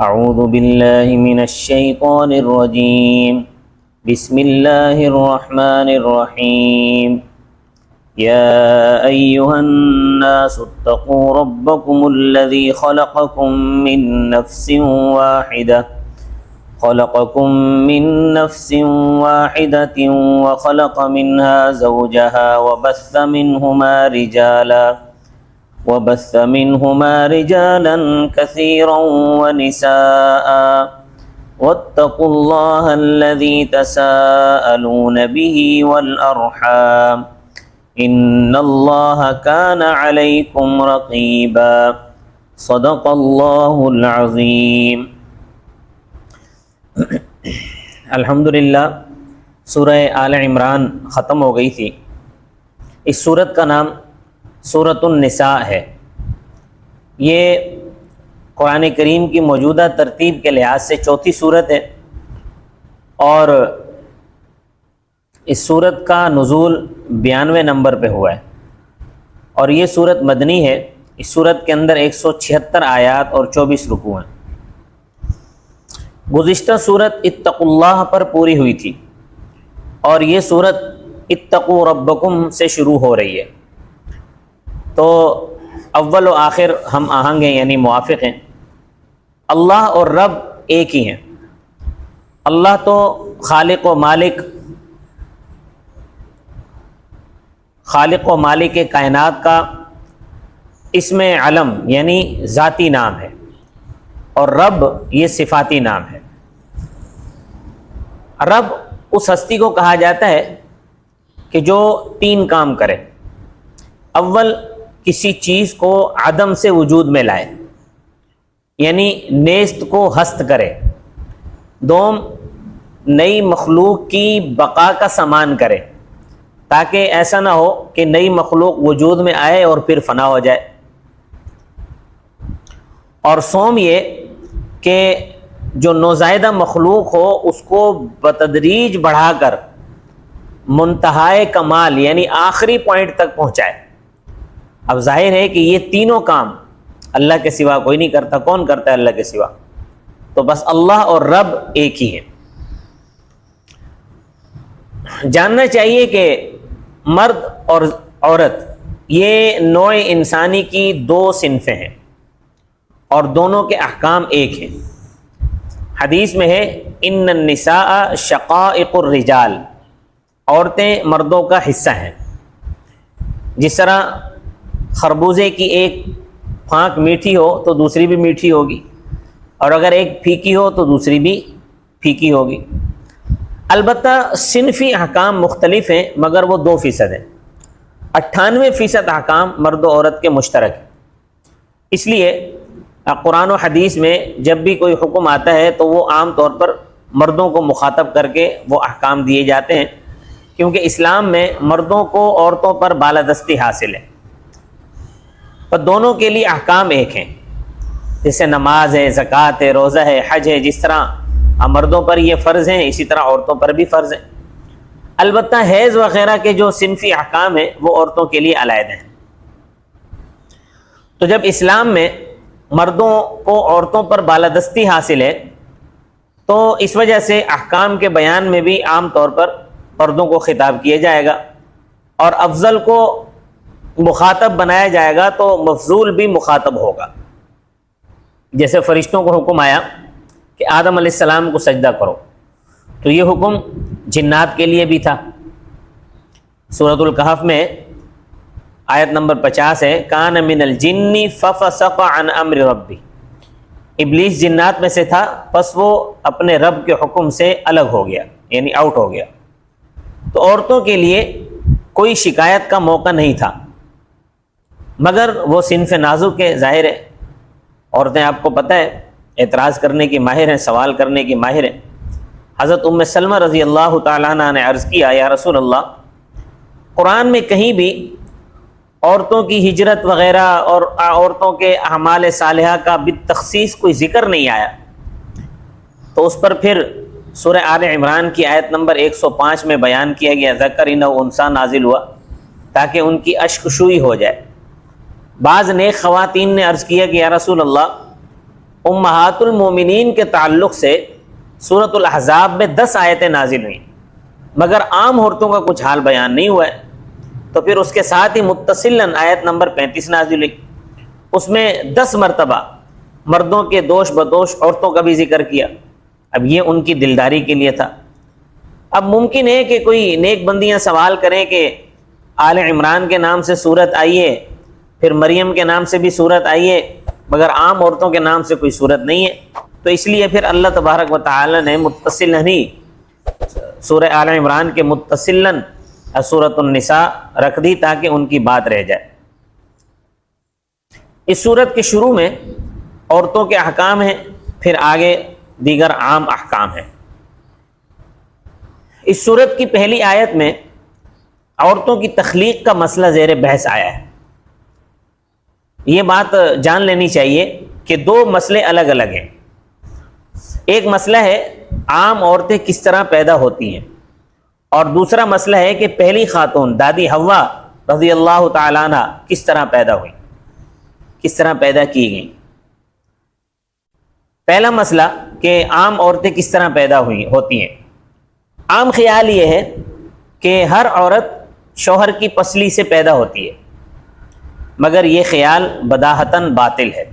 اعوذ باللہ من الشیطان الرجیم بسم اللہ الرحمن الرحیم یا ایہا الناس اتقوا ربکم الذی خلقکم من نفس واحدة وخلق منها زوجها وبث منهما رجالا كثيرا ونساء واتقوا الله الذي تساءلون به والأرحام إن الله كان عليكم رقيبا صدق الله العظيم۔ الحمدللہ سورہ آل عمران ختم ہو گئی تھی۔ اس سورت کا نام سورۃ النساء ہے۔ یہ قرآن کریم کی موجودہ ترتیب کے لحاظ سے چوتھی سورت ہے، اور اس سورت کا نزول 92 نمبر پہ ہوا ہے، اور یہ سورت مدنی ہے۔ اس سورت کے اندر 176 آیات اور 24 رکوع ہیں۔ گزشتہ سورت اتقوا اللہ پر پوری ہوئی تھی، اور یہ سورت اتقوا ربکم سے شروع ہو رہی ہے، تو اول و آخر ہم آہنگ ہیں، یعنی موافق ہیں۔ اللہ اور رب ایک ہی ہیں۔ اللہ تو خالق و مالک کائنات کا اسم علم یعنی ذاتی نام ہے، اور رب یہ صفاتی نام ہے۔ رب اس ہستی کو کہا جاتا ہے کہ جو 3 کام کرے۔ اول، کسی چیز کو عدم سے وجود میں لائے، یعنی نیست کو ہست کرے۔ دوم، نئی مخلوق کی بقا کا سامان کرے، تاکہ ایسا نہ ہو کہ نئی مخلوق وجود میں آئے اور پھر فنا ہو جائے۔ اور سوم، یہ کہ جو نوزائیدہ مخلوق ہو اس کو بتدریج بڑھا کر منتہائے کمال یعنی آخری پوائنٹ تک پہنچائے۔ اب ظاہر ہے کہ یہ تینوں کام اللہ کے سوا کوئی نہیں کرتا۔ کون کرتا ہے اللہ کے سوا؟ تو بس اللہ اور رب ایک ہی ہے۔ جاننا چاہیے کہ مرد اور عورت یہ نوع انسانی کی 2 صنفیں ہیں، اور دونوں کے احکام ایک ہیں۔ حدیث میں ہے ان النساء شقائق الرجال، عورتیں مردوں کا حصہ ہیں۔ جس طرح خربوزے کی ایک پھانک میٹھی ہو تو دوسری بھی میٹھی ہوگی، اور اگر ایک پھیکی ہو تو دوسری بھی پھیکی ہوگی۔ البتہ صنفی احکام مختلف ہیں، مگر وہ 2% ہیں۔ 98% احکام مرد و عورت کے مشترک ہیں۔ اس لیے قرآن و حدیث میں جب بھی کوئی حکم آتا ہے تو وہ عام طور پر مردوں کو مخاطب کر کے وہ احکام دیے جاتے ہیں، کیونکہ اسلام میں مردوں کو عورتوں پر بالادستی حاصل ہے۔ پر دونوں کے لیے احکام ایک ہیں، جیسے نماز ہے، زکوٰۃ ہے، روزہ ہے، حج ہے۔ جس طرح مردوں پر یہ فرض ہیں، اسی طرح عورتوں پر بھی فرض ہیں۔ البتہ حیض وغیرہ کے جو صنفی احکام ہیں وہ عورتوں کے لیے علیحدہ ہیں۔ تو جب اسلام میں مردوں کو عورتوں پر بالادستی حاصل ہے، تو اس وجہ سے احکام کے بیان میں بھی عام طور پر مردوں کو خطاب کیا جائے گا، اور افضل کو مخاطب بنایا جائے گا تو مفضول بھی مخاطب ہوگا۔ جیسے فرشتوں کو حکم آیا کہ آدم علیہ السلام کو سجدہ کرو، تو یہ حکم جنات کے لیے بھی تھا۔ سورۃ الکہف میں آیت نمبر 50 ہے، کان من الجن ففسق عن امر ربی۔ ابلیس جنات میں سے تھا، پس وہ اپنے رب کے حکم سے الگ ہو گیا، یعنی آؤٹ ہو گیا۔ تو عورتوں کے لیے کوئی شکایت کا موقع نہیں تھا، مگر وہ صنف نازک ہے۔ ظاہر ہے عورتیں، آپ کو پتہ ہے، اعتراض کرنے کی ماہر ہیں، سوال کرنے کی ماہر ہیں۔ حضرت ام سلمہ رضی اللہ تعالیٰ عنہ نے عرض کیا، یا رسول اللہ، قرآن میں کہیں بھی عورتوں کی ہجرت وغیرہ اور عورتوں کے اعمال صالحہ کا بالتخصیص کوئی ذکر نہیں آیا، تو اس پر پھر سورہ آل عمران کی آیت نمبر 105 میں بیان کیا گیا، ذکرن و انثیٰ نازل ہوا تاکہ ان کی اشک شوئی ہو جائے۔ بعض نیک خواتین نے عرض کیا کہ یا رسول اللہ، امہات المومنین کے تعلق سے سورۃ الاحزاب میں 10 آیتیں نازل ہوئیں، مگر عام عورتوں کا کچھ حال بیان نہیں ہوا ہے، تو پھر اس کے ساتھ ہی متصلاً آیت نمبر 35 نازل ہوئی، اس میں 10 مرتبہ مردوں کے دوش بدوش عورتوں کا بھی ذکر کیا۔ اب یہ ان کی دلداری کے لیے تھا۔ اب ممکن ہے کہ کوئی نیک بندیاں سوال کریں کہ آل عمران کے نام سے صورت آئی ہے، پھر مریم کے نام سے بھی صورت آئی ہے، مگر عام عورتوں کے نام سے کوئی صورت نہیں ہے، تو اس لیے پھر اللہ تبارک و تعالی نے متصلاً ہی سورہ آل عمران کے متصلاً سورۃ النساء رکھ دی تاکہ ان کی بات رہ جائے۔ اس سورت کے شروع میں عورتوں کے احکام ہیں، پھر آگے دیگر عام احکام ہیں۔ اس سورت کی پہلی آیت میں عورتوں کی تخلیق کا مسئلہ زیر بحث آیا ہے۔ یہ بات جان لینی چاہیے کہ 2 مسئلے الگ الگ ہیں۔ ایک مسئلہ ہے عام عورتیں کس طرح پیدا ہوتی ہیں، اور دوسرا مسئلہ ہے کہ پہلی خاتون دادی حوا رضی اللہ تعالیٰ عنہ کس طرح پیدا ہوئی، کس طرح پیدا کی گئیں۔ پہلا مسئلہ کہ عام عورتیں کس طرح پیدا ہوتی ہیں۔ عام خیال یہ ہے کہ ہر عورت شوہر کی پسلی سے پیدا ہوتی ہے، مگر یہ خیال بداہتاً باطل ہے،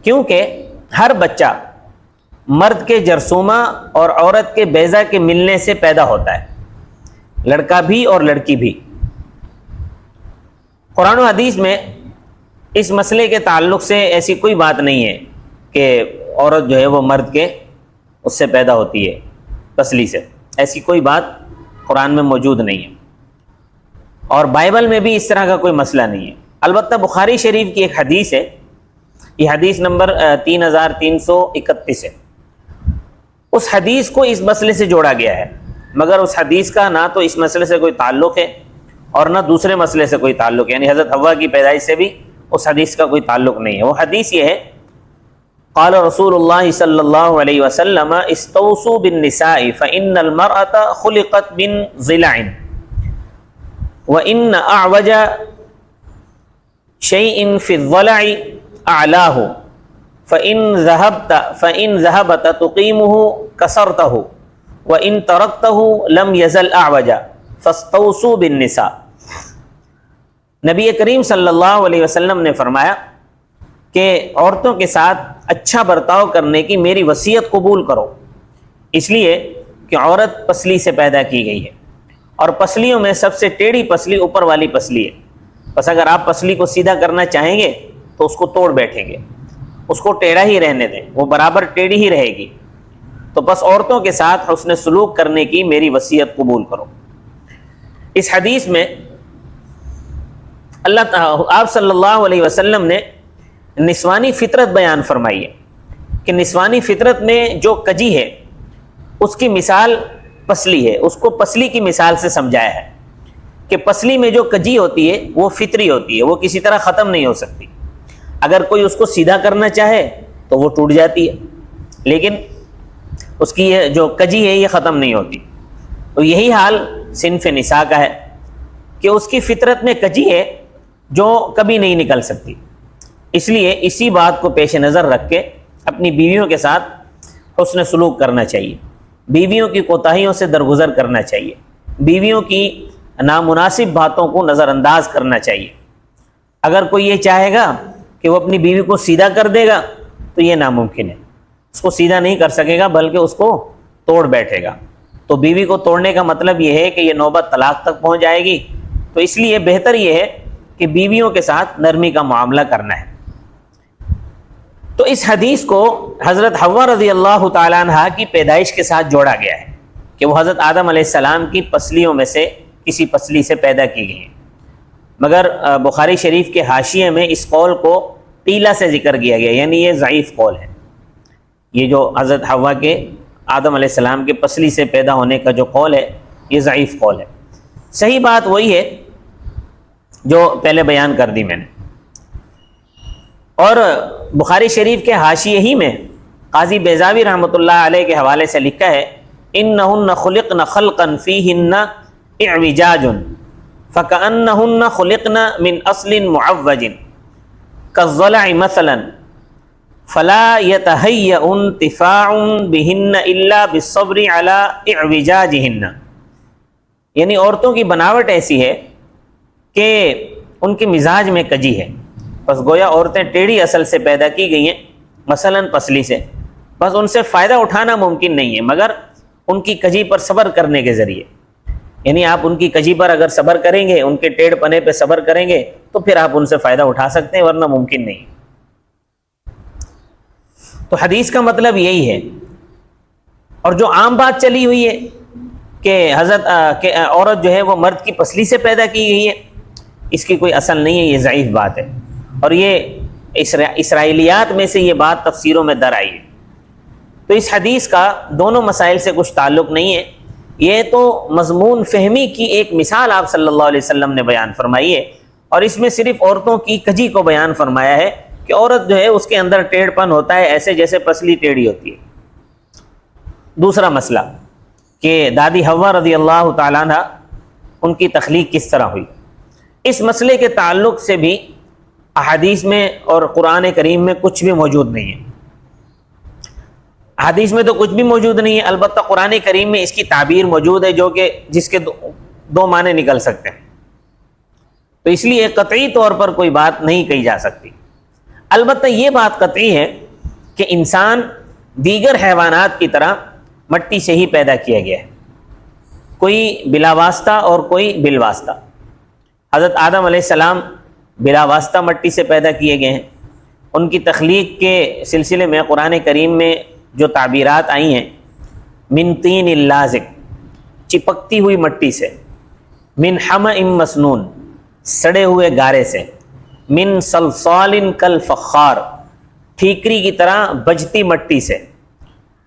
کیونکہ ہر بچہ مرد کے جرثومہ اور عورت کے بیضہ کے ملنے سے پیدا ہوتا ہے، لڑکا بھی اور لڑکی بھی۔ قرآن و حدیث میں اس مسئلے کے تعلق سے ایسی کوئی بات نہیں ہے کہ عورت جو ہے وہ مرد کے اس سے پیدا ہوتی ہے، پسلی سے، ایسی کوئی بات قرآن میں موجود نہیں ہے، اور بائبل میں بھی اس طرح کا کوئی مسئلہ نہیں ہے۔ البتہ بخاری شریف کی ایک حدیث ہے، یہ حدیث نمبر 3331 ہے، اس حدیث کو اس مسئلے سے جوڑا گیا ہے، مگر اس حدیث کا نہ تو اس مسئلے سے کوئی تعلق ہے اور نہ دوسرے مسئلے سے کوئی تعلق ہے، یعنی حضرت حوا کی پیدائش سے بھی اس حدیث کا کوئی تعلق نہیں ہے۔ وہ حدیث یہ ہے، قال رسول اللہ صلی اللہ علیہ وسلم استوصوا بالنساء فإن المرأة خلقت من ضلع وإن أعوج شيء في الضلع أعلاه فإن ذهبت تقيمه كسرته وإن تركته لم يزل أعوجا فاستوصوا بالنساء۔ نبی کریم صلی اللہ علیہ وسلم نے فرمایا کہ عورتوں کے ساتھ اچھا برتاؤ کرنے کی میری وصیت قبول کرو، اس لیے کہ عورت پسلی سے پیدا کی گئی ہے، اور پسلیوں میں سب سے ٹیڑھی پسلی اوپر والی پسلی ہے، بس اگر آپ پسلی کو سیدھا کرنا چاہیں گے تو اس کو توڑ بیٹھیں گے، اس کو ٹیڑھا ہی رہنے دیں، وہ برابر ٹیڑھی ہی رہے گی، تو بس عورتوں کے ساتھ حسن سلوک کرنے کی میری وصیت قبول کرو۔ اس حدیث میں آپ صلی اللہ علیہ وسلم نے نسوانی فطرت بیان فرمائی ہے کہ نسوانی فطرت میں جو کجی ہے اس کی مثال پسلی ہے، اس کو پسلی کی مثال سے سمجھایا ہے کہ پسلی میں جو کجی ہوتی ہے وہ فطری ہوتی ہے، وہ کسی طرح ختم نہیں ہو سکتی، اگر کوئی اس کو سیدھا کرنا چاہے تو وہ ٹوٹ جاتی ہے، لیکن اس کی یہ جو کجی ہے یہ ختم نہیں ہوتی۔ تو یہی حال صنف نساء کا ہے کہ اس کی فطرت میں کجی ہے جو کبھی نہیں نکل سکتی، اس لیے اسی بات کو پیش نظر رکھ کے اپنی بیویوں کے ساتھ حسن سلوک کرنا چاہیے، بیویوں کی کوتاہیوں سے درگزر کرنا چاہیے، بیویوں کی نامناسب باتوں کو نظر انداز کرنا چاہیے۔ اگر کوئی یہ چاہے گا کہ وہ اپنی بیوی کو سیدھا کر دے گا تو یہ ناممکن ہے، اس کو سیدھا نہیں کر سکے گا بلکہ اس کو توڑ بیٹھے گا۔ تو بیوی کو توڑنے کا مطلب یہ ہے کہ یہ نوبت طلاق تک پہنچ جائے گی، تو اس لیے بہتر یہ ہے کہ بیویوں کے ساتھ نرمی کا معاملہ کرنا ہے۔ تو اس حدیث کو حضرت حوا رضی اللہ تعالیٰ عنہ کی پیدائش کے ساتھ جوڑا گیا ہے کہ وہ حضرت آدم علیہ السلام کی پسلیوں میں سے کسی پسلی سے پیدا کی گئی ہیں، مگر بخاری شریف کے حاشیے میں اس قول کو قیلہ سے ذکر کیا گیا، یعنی یہ ضعیف قول ہے، یہ جو حضرت حوا کے آدم علیہ السلام کے پسلی سے پیدا ہونے کا جو قول ہے یہ ضعیف قول ہے۔ صحیح بات وہی ہے جو پہلے بیان کر دی میں نے۔ اور بخاری شریف کے حاشیے ہی میں قاضی بیضاوی رحمۃ اللہ علیہ کے حوالے سے لکھا ہے انہن خلقن خلقا فیہن اعوجاج فکأنہن خلقن من اصل معوج کالضلع مثلا فلا يتهيأ انتفاع بهن الا بالصبر على اعوجاجهن، یعنی عورتوں کی بناوٹ ایسی ہے کہ ان کے مزاج میں کجی ہے، بس گویا عورتیں ٹیڑھی اصل سے پیدا کی گئی ہیں، مثلاً پسلی سے، بس ان سے فائدہ اٹھانا ممکن نہیں ہے مگر ان کی کجی پر صبر کرنے کے ذریعے، یعنی آپ ان کی کجی پر اگر صبر کریں گے، ان کے ٹیڑھ پنے پہ صبر کریں گے تو پھر آپ ان سے فائدہ اٹھا سکتے ہیں، ورنہ ممکن نہیں۔ تو حدیث کا مطلب یہی ہے، اور جو عام بات چلی ہوئی ہے کہ حضرت عورت جو ہے وہ مرد کی پسلی سے پیدا کی گئی ہے، اس کی کوئی اصل نہیں ہے، یہ ضعیف بات ہے، اور یہ اسرائیلیات میں سے یہ بات تفسیروں میں در آئی ہے۔ تو اس حدیث کا دونوں مسائل سے کچھ تعلق نہیں ہے، یہ تو مضمون فہمی کی ایک مثال آپ صلی اللہ علیہ وسلم نے بیان فرمائی ہے، اور اس میں صرف عورتوں کی کجی کو بیان فرمایا ہے کہ عورت جو ہے اس کے اندر ٹیڑھ پن ہوتا ہے، ایسے جیسے پسلی ٹیڑھی ہوتی ہے۔ دوسرا مسئلہ کہ دادی حوا رضی اللہ تعالیٰ عنہ ان کی تخلیق کس طرح ہوئی، اس مسئلے کے تعلق سے بھی احادیث میں اور قرآن کریم میں کچھ بھی موجود نہیں ہے۔ حدیث میں تو کچھ بھی موجود نہیں ہے، البتہ قرآن کریم میں اس کی تعبیر موجود ہے جو کہ جس کے دو معنی نکل سکتے ہیں، تو اس لیے قطعی طور پر کوئی بات نہیں کہی جا سکتی۔ البتہ یہ بات قطعی ہے کہ انسان دیگر حیوانات کی طرح مٹی سے ہی پیدا کیا گیا ہے، کوئی بلا واسطہ اور کوئی بالواسطہ۔ حضرت آدم علیہ السلام بلا واسطہ مٹی سے پیدا کیے گئے ہیں، ان کی تخلیق کے سلسلے میں قرآن کریم میں جو تعبیرات آئی ہیں، من طین لازق، چپکتی ہوئی مٹی سے، من حمأ مسنون، سڑے ہوئے گارے سے، من صلصال کالفخار، ٹھیکری کی طرح بجتی مٹی سے۔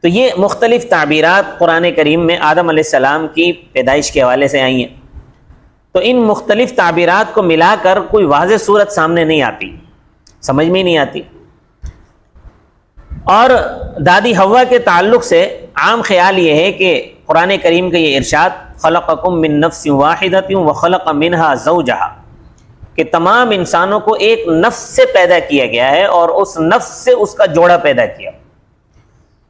تو یہ مختلف تعبیرات قرآن کریم میں آدم علیہ السلام کی پیدائش کے حوالے سے آئی ہیں، تو ان مختلف تعبیرات کو ملا کر کوئی واضح صورت سامنے نہیں آتی، سمجھ میں نہیں آتی۔ اور دادی حوا کے تعلق سے عام خیال یہ ہے کہ قرآن کریم کا یہ ارشاد خلقکم من نفس واحدۃ وخلق منها زوجہا، کہ تمام انسانوں کو ایک نفس سے پیدا کیا گیا ہے اور اس نفس سے اس کا جوڑا پیدا کیا۔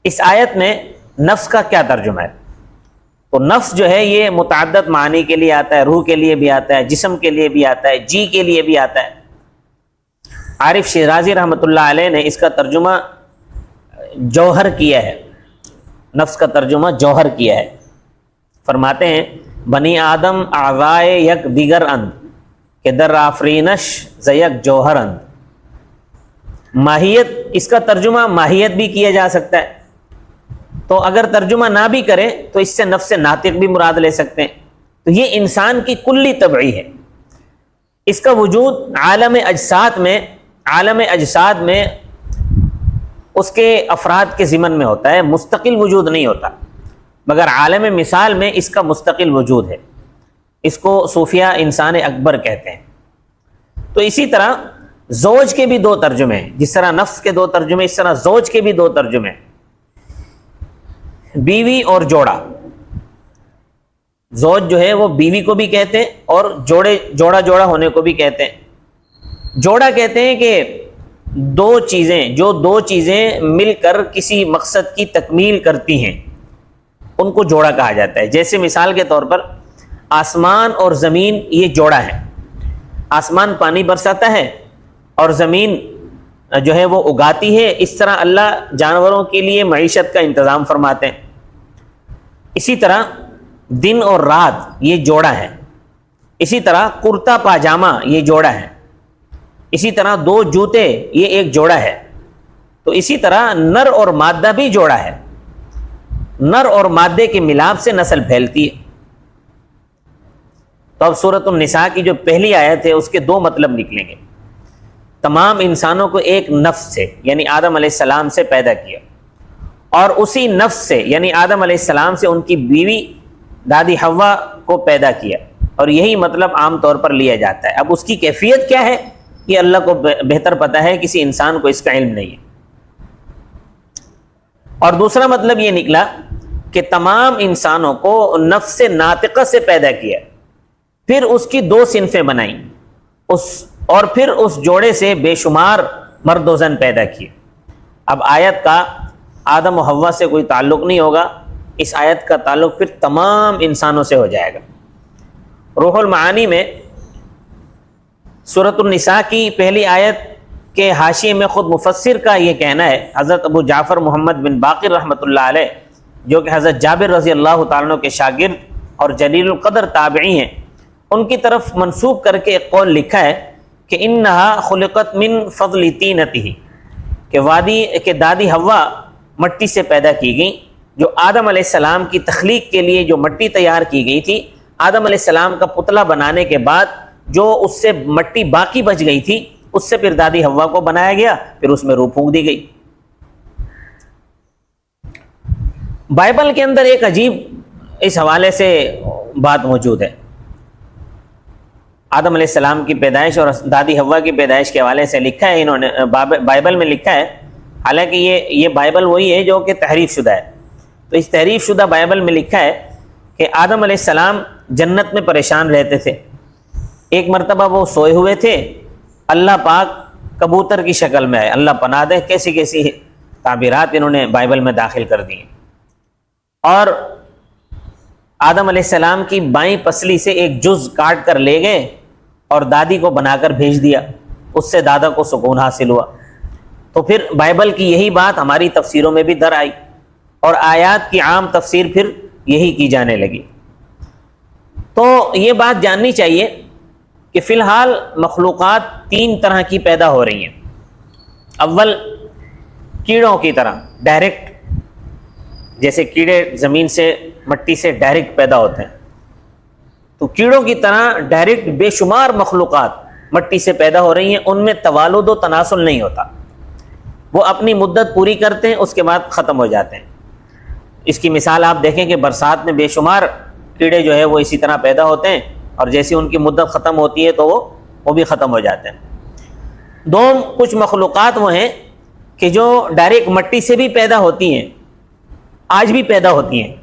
اس آیت میں نفس کا کیا ترجمہ ہے؟ تو نفس جو ہے یہ متعدد معنی کے لیے آتا ہے، روح کے لیے بھی آتا ہے، جسم کے لیے بھی آتا ہے، جی کے لیے بھی آتا ہے۔ عارف شیرازی رحمۃ اللہ علیہ نے اس کا ترجمہ جوہر کیا ہے، نفس کا ترجمہ جوہر کیا ہے۔ فرماتے ہیں بنی آدم اعضائے یک دیگر اند کہ در آفرینش زیک جوہر اند۔ ماہیت، اس کا ترجمہ ماہیت بھی کیا جا سکتا ہے، تو اگر ترجمہ نہ بھی کریں تو اس سے نفس ناطق بھی مراد لے سکتے ہیں۔ تو یہ انسان کی کلی طبعی ہے، اس کا وجود عالم اجساد میں اس کے افراد کے ضمن میں ہوتا ہے، مستقل وجود نہیں ہوتا، مگر عالم مثال میں اس کا مستقل وجود ہے۔ اس کو صوفیہ انسان اکبر کہتے ہیں۔ تو اسی طرح زوج کے بھی دو ترجمے ہیں، جس طرح نفس کے دو ترجمے، اس طرح زوج کے بھی دو ترجمے ہیں، بیوی اور جوڑا۔ زوج جو ہے وہ بیوی کو بھی کہتے ہیں اور جوڑا ہونے کو بھی کہتے ہیں۔ جوڑا کہتے ہیں کہ دو چیزیں مل کر کسی مقصد کی تکمیل کرتی ہیں، ان کو جوڑا کہا جاتا ہے۔ جیسے مثال کے طور پر آسمان اور زمین یہ جوڑا ہے، آسمان پانی برساتا ہے اور زمین جو ہے وہ اگاتی ہے، اس طرح اللہ جانوروں کے لیے معیشت کا انتظام فرماتے ہیں۔ اسی طرح دن اور رات یہ جوڑا ہے، اسی طرح کرتا پاجامہ یہ جوڑا ہے، اسی طرح دو جوتے یہ ایک جوڑا ہے۔ تو اسی طرح نر اور مادہ بھی جوڑا ہے، نر اور مادے کے ملاپ سے نسل پھیلتی ہے۔ تو اب سورۃ النساء کی جو پہلی آیت ہے اس کے دو مطلب نکلیں گے۔ تمام انسانوں کو ایک نفس سے یعنی آدم علیہ السلام سے پیدا کیا، اور اسی نفس سے یعنی آدم علیہ السلام سے ان کی بیوی دادی حوا کو پیدا کیا، اور یہی مطلب عام طور پر لیا جاتا ہے۔ اب اس کی کیفیت کیا ہے یہ اللہ کو بہتر پتہ ہے، کسی انسان کو اس کا علم نہیں ہے۔ اور دوسرا مطلب یہ نکلا کہ تمام انسانوں کو نفس ناطقہ سے پیدا کیا، پھر اس کی دو صنفیں بنائیں، اور پھر اس جوڑے سے بے شمار مرد و زن پیدا کیے۔ اب آیت کا آدم و حوا سے کوئی تعلق نہیں ہوگا، اس آیت کا تعلق پھر تمام انسانوں سے ہو جائے گا۔ روح المعانی میں سورۃ النساء کی پہلی آیت کے حاشیے میں خود مفسر کا یہ کہنا ہے، حضرت ابو جعفر محمد بن باقر رحمۃ اللہ علیہ، جو کہ حضرت جابر رضی اللہ تعالیٰ عنہ کے شاگرد اور جلیل القدر تابعی ہیں، ان کی طرف منسوب کر کے ایک قول لکھا ہے کہ انہا خلقت من فضل طینتہ، کہ دادی حوا مٹی سے پیدا کی گئی۔ جو آدم علیہ السلام کی تخلیق کے لیے جو مٹی تیار کی گئی تھی، آدم علیہ السلام کا پتلا بنانے کے بعد جو اس سے مٹی باقی بچ گئی تھی، اس سے پھر دادی حوا کو بنایا گیا، پھر اس میں روح پھونک دی گئی۔ بائبل کے اندر ایک عجیب اس حوالے سے بات موجود ہے۔ آدم علیہ السلام کی پیدائش اور دادی حوا کی پیدائش کے حوالے سے لکھا ہے، انہوں نے بائبل میں لکھا ہے، حالانکہ یہ بائبل وہی ہے جو کہ تحریف شدہ ہے۔ تو اس تحریف شدہ بائبل میں لکھا ہے کہ آدم علیہ السلام جنت میں پریشان رہتے تھے۔ ایک مرتبہ وہ سوئے ہوئے تھے، اللہ پاک کبوتر کی شکل میں آئے، اللہ پناہ دے کیسی کیسی تعبیرات انہوں نے بائبل میں داخل کر دی ہیں، اور آدم علیہ السلام کی بائیں پسلی سے ایک جز کاٹ کر لے گئے اور دادی کو بنا کر بھیج دیا، اس سے دادا کو سکون حاصل ہوا۔ تو پھر بائبل کی یہی بات ہماری تفسیروں میں بھی در آئی، اور آیات کی عام تفسیر پھر یہی کی جانے لگی۔ تو یہ بات جاننی چاہیے کہ فی الحال مخلوقات تین طرح کی پیدا ہو رہی ہیں۔ اول کیڑوں کی طرح ڈائریکٹ، جیسے کیڑے زمین سے مٹی سے ڈائریکٹ پیدا ہوتے ہیں، تو کیڑوں کی طرح ڈائریکٹ بے شمار مخلوقات مٹی سے پیدا ہو رہی ہیں، ان میں توالد و تناسل نہیں ہوتا، وہ اپنی مدت پوری کرتے ہیں، اس کے بعد ختم ہو جاتے ہیں۔ اس کی مثال آپ دیکھیں کہ برسات میں بے شمار کیڑے جو ہے وہ اسی طرح پیدا ہوتے ہیں، اور جیسی ان کی مدت ختم ہوتی ہے تو وہ بھی ختم ہو جاتے ہیں۔ دوم کچھ مخلوقات وہ ہیں کہ جو ڈائریکٹ مٹی سے بھی پیدا ہوتی ہیں، آج بھی پیدا ہوتی ہیں،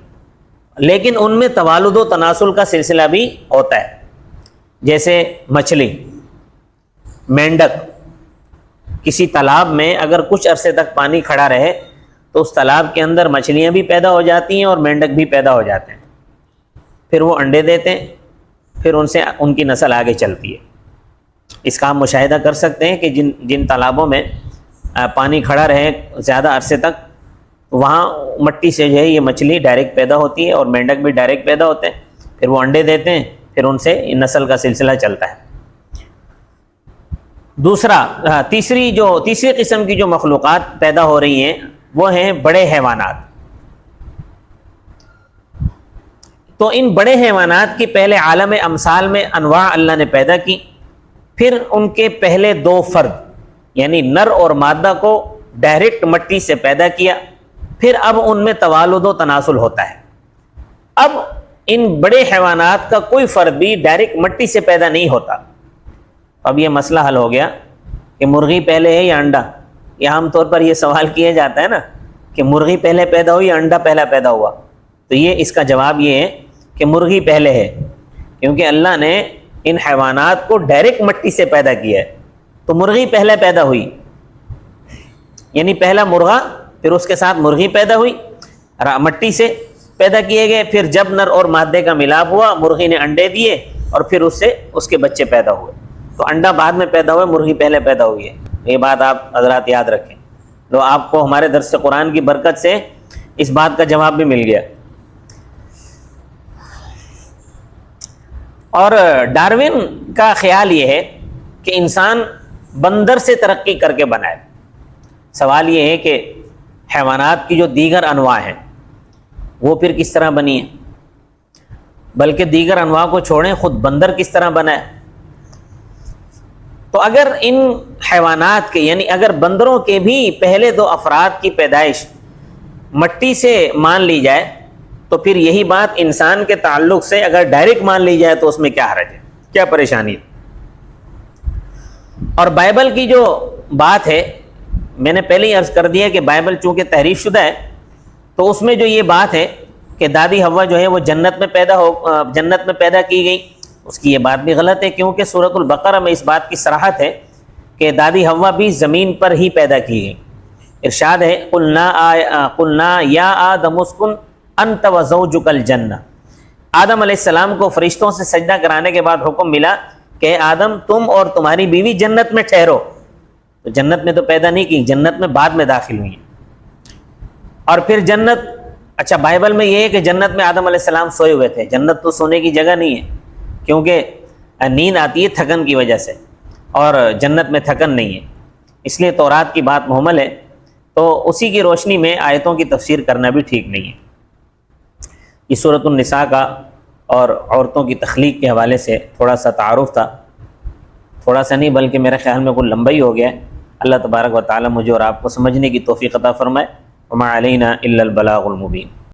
لیکن ان میں توالد و تناسل کا سلسلہ بھی ہوتا ہے، جیسے مچھلی، مینڈک۔ کسی تالاب میں اگر کچھ عرصے تک پانی کھڑا رہے تو اس تالاب کے اندر مچھلیاں بھی پیدا ہو جاتی ہیں اور مینڈک بھی پیدا ہو جاتے ہیں، پھر وہ انڈے دیتے ہیں، پھر ان سے ان کی نسل آگے چلتی ہے۔ اس کا ہم مشاہدہ کر سکتے ہیں کہ جن تالابوں میں پانی کھڑا رہے زیادہ عرصے تک، وہاں مٹی سے جو ہے یہ مچھلی ڈائریکٹ پیدا ہوتی ہے اور مینڈک بھی ڈائریکٹ پیدا ہوتے ہیں، پھر وہ انڈے دیتے ہیں، پھر ان سے نسل کا سلسلہ چلتا ہے۔ دوسرا تیسری قسم کی جو مخلوقات پیدا ہو رہی ہیں وہ ہیں بڑے حیوانات۔ تو ان بڑے حیوانات کی پہلے عالم امثال میں انواع اللہ نے پیدا کی، پھر ان کے پہلے دو فرد یعنی نر اور مادہ کو ڈائریکٹ مٹی سے پیدا کیا، پھر اب ان میں توالد و تناسل ہوتا ہے۔ اب ان بڑے حیوانات کا کوئی فرد بھی ڈائریکٹ مٹی سے پیدا نہیں ہوتا۔ اب یہ مسئلہ حل ہو گیا کہ مرغی پہلے ہے یا انڈا۔ یہ عام طور پر یہ سوال کیا جاتا ہے نا کہ مرغی پہلے پیدا ہوئی یا انڈا پہلا پیدا ہوا، تو یہ اس کا جواب یہ ہے کہ مرغی پہلے ہے، کیونکہ اللہ نے ان حیوانات کو ڈائریکٹ مٹی سے پیدا کیا ہے، تو مرغی پہلے پیدا ہوئی، یعنی پہلا مرغا، پھر اس کے ساتھ مرغی پیدا ہوئی، مٹی سے پیدا کیے گئے، پھر جب نر اور مادے کا ملاپ ہوا مرغی نے انڈے دیے اور پھر اس سے اس کے بچے پیدا ہوئے۔ تو انڈا بعد میں پیدا ہوئے، مرغی پہلے پیدا ہوئی ہے۔ یہ بات آپ حضرات یاد رکھیں، تو آپ کو ہمارے درس قرآن کی برکت سے اس بات کا جواب بھی مل گیا۔ اور ڈارون کا خیال یہ ہے کہ انسان بندر سے ترقی کر کے بنائے۔ سوال یہ ہے کہ حیوانات کی جو دیگر انواع ہیں وہ پھر کس طرح بنی ہیں، بلکہ دیگر انواع کو چھوڑیں، خود بندر کس طرح بنا ہے۔ تو اگر ان حیوانات کے یعنی اگر بندروں کے بھی پہلے دو افراد کی پیدائش مٹی سے مان لی جائے تو پھر یہی بات انسان کے تعلق سے اگر ڈائریکٹ مان لی جائے تو اس میں کیا حرج ہے، کیا پریشانی ہے۔ اور بائبل کی جو بات ہے، میں نے پہلے ہی عرض کر دیا کہ بائبل چونکہ تحریف شدہ ہے، تو اس میں جو یہ بات ہے کہ دادی حوا جو ہے وہ جنت میں پیدا کی گئی، اس کی یہ بات بھی غلط ہے، کیونکہ سورۃ البقرہ میں اس بات کی صراحت ہے کہ دادی حوا بھی زمین پر ہی پیدا کی گئی۔ ارشاد ہے قلنا یا آدم اسکن انت وزوجک الجنہ، آدم علیہ السلام کو فرشتوں سے سجدہ کرانے کے بعد حکم ملا کہ آدم تم اور تمہاری بیوی جنت میں ٹھہرو، تو جنت میں تو پیدا نہیں کی، جنت میں بعد میں داخل ہوئی. اور پھر جنت، اچھا بائبل میں یہ ہے کہ جنت میں آدم علیہ السلام سوئے ہوئے تھے، جنت تو سونے کی جگہ نہیں ہے کیونکہ نیند آتی ہے تھکن کی وجہ سے، اور جنت میں تھکن نہیں ہے، اس لیے تورات کی بات محمل ہے. تو اسی کی روشنی میں آیتوں کی تفسیر کرنا بھی ٹھیک نہیں ہے. یہ سورۃ النساء کا اور عورتوں کی تخلیق کے حوالے سے تھوڑا سا تعارف تھا، تھوڑا سا نہیں بلکہ میرے خیال میں کوئی لمبا ہی ہو گیا ہے. اللہ تبارک و تعالی مجھے اور آپ کو سمجھنے کی توفیق عطا فرمائے. وما علینا الا البلاغ المبین.